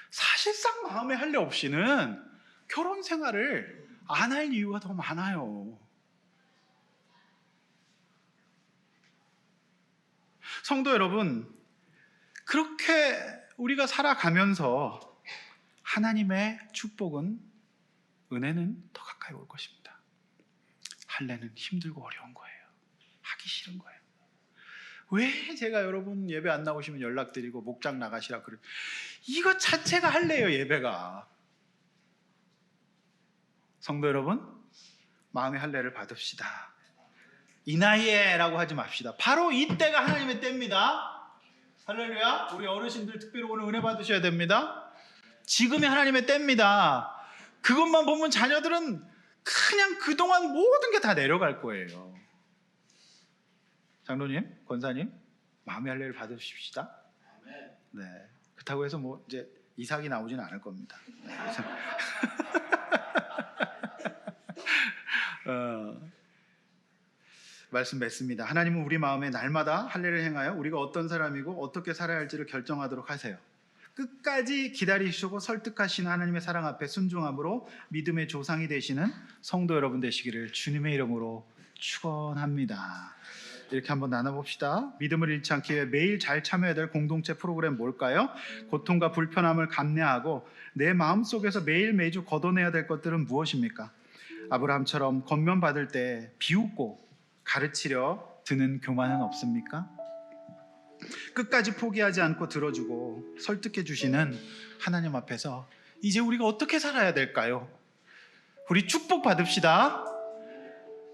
사실상 마음의 할례 없이는 결혼 생활을 안 할 이유가 더 많아요. 성도 여러분, 그렇게 우리가 살아가면서 하나님의 축복은, 은혜는 더 가까이 올 것입니다. 할례는 힘들고 어려운 거예요. 하기 싫은 거예요. 왜 제가 여러분 예배 안 나오시면 연락드리고 목장 나가시라 그래요? 이거 자체가 할례예요, 예배가. 성도 여러분, 마음의 할례를 받읍시다. 이 나이에 라고 하지 맙시다. 바로 이때가 하나님의 때입니다. 할렐루야. 우리 어르신들 특별히 오늘 은혜 받으셔야 됩니다. 지금이 하나님의 때입니다. 그것만 보면 자녀들은 그냥 그동안 모든 게 다 내려갈 거예요. 장로님, 권사님, 마음의 할례를 받으십시다. 네, 그렇다고 해서 뭐 이제 이삭이 나오지는 않을 겁니다. 네. 말씀 맺습니다. 하나님은 우리 마음에 날마다 할례를 행하여 우리가 어떤 사람이고 어떻게 살아야 할지를 결정하도록 하세요. 끝까지 기다리시고 설득하시는 하나님의 사랑 앞에 순종함으로 믿음의 조상이 되시는 성도 여러분 되시기를 주님의 이름으로 축원합니다. 이렇게 한번 나눠봅시다. 믿음을 잃지 않기 위해 매일 잘 참여해야 될 공동체 프로그램 뭘까요? 고통과 불편함을 감내하고 내 마음속에서 매일 매주 걷어내야 될 것들은 무엇입니까? 아브라함처럼 권면받을 때 비웃고 가르치려 드는 교만은 없습니까? 끝까지 포기하지 않고 들어주고 설득해 주시는 하나님 앞에서 이제 우리가 어떻게 살아야 될까요? 우리 축복 받읍시다.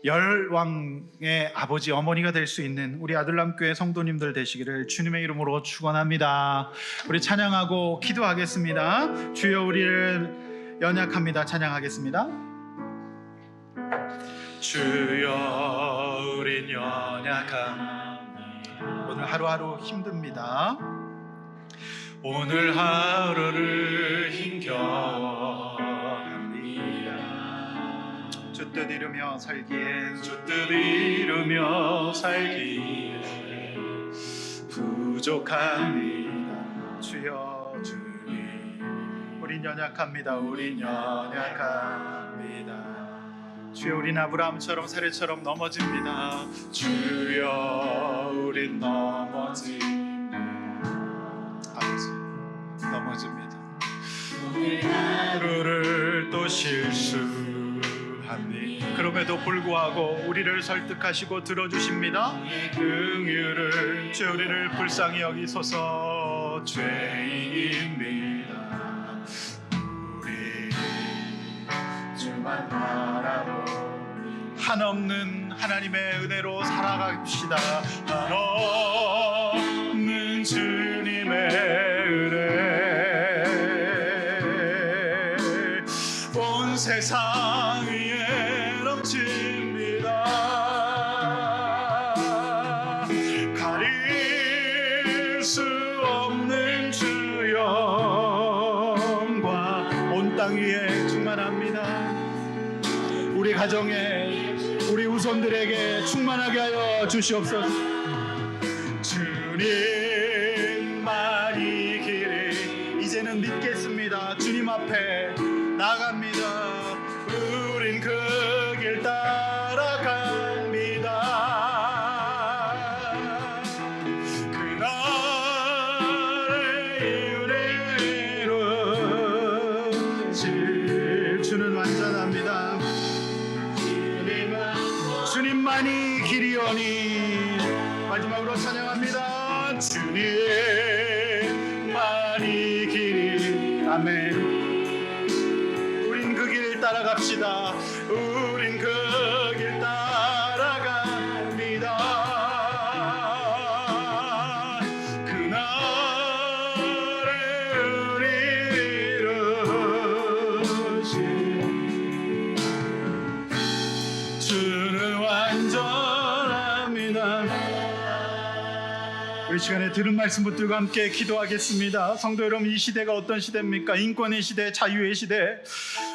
열왕의 아버지 어머니가 될 수 있는 우리 아들람교회 성도님들 되시기를 주님의 이름으로 축원합니다. 우리 찬양하고 기도하겠습니다. 주여, 우리를 연약합니다. 찬양하겠습니다. 주여, 우린 연약합니다. 오늘 하루하루 힘듭니다. 오늘 하루를 힘겨워합니다. 주 뜻 이루며 살기에 주 뜻 이루며 살기에 부족합니다. 주여 주님, 우린 연약합니다. 우린 연약합니다. 주여, 우린 아브라함처럼 사례처럼 넘어집니다. 주여, 우린 넘어집니다. 아버지, 넘어집니다. 오늘 하루를 또 실수합니다. 그럼에도 불구하고 우리를 설득하시고 들어주십니다. 긍휼을, 주 우리를 불쌍히 여기소서. 죄인입니다. 우리 주만 바라보 한없는 하나님의 은혜로 살아갑시다. 한없는 주님의 은혜 온 세상 위에 넘칩니다. 가릴 수 없는 주 영광 온 땅 위에 충만합니다. 우리 가정에, 우리 후손들에게 충만하게 하여 주시옵소서. 주님만이 길이, 이제는 믿겠습니다. 주님 앞에 나갑니다. 우린 그 길 따라갑니다. 그날의 은혜로 주는 완전합니다. 주님만이 길이오니. 마지막으로 찬양합니다. 주님만이 길이. 아멘. 우린 그 길 따라갑시다. 우린 그 길 따라갑니다. 그날의 은혜로 주는 완전합니다. 우리 시간에 들은 말씀 붙들고 함께 기도하겠습니다. 성도 여러분, 이 시대가 어떤 시대입니까? 인권의 시대, 자유의 시대.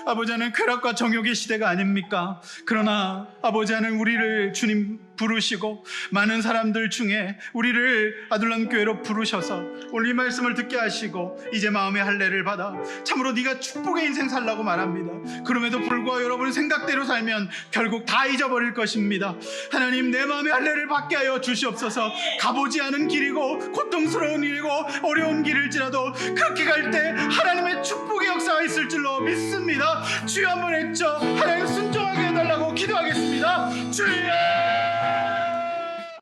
아버지 하나님, 쾌락과 정욕의 시대가 아닙니까? 그러나 아버지 하나님, 우리를 주님 부르시고 많은 사람들 중에 우리를 아둘람 교회로 부르셔서 오늘 이 말씀을 듣게 하시고 이제 마음의 할례를 받아 참으로 네가 축복의 인생 살라고 말합니다. 그럼에도 불구하고 여러분의 생각대로 살면 결국 다 잊어버릴 것입니다. 하나님, 내 마음의 할례를 받게 하여 주시옵소서. 가보지 않은 길이고 고통스러운 길이고 어려운 길일지라도 그렇게 갈 때 하나님의 축복의 역사가 있을 줄로 믿습니다. 주여 한번 했죠. 하나님 순종하게 해달라고 기도하겠습니다. 주여.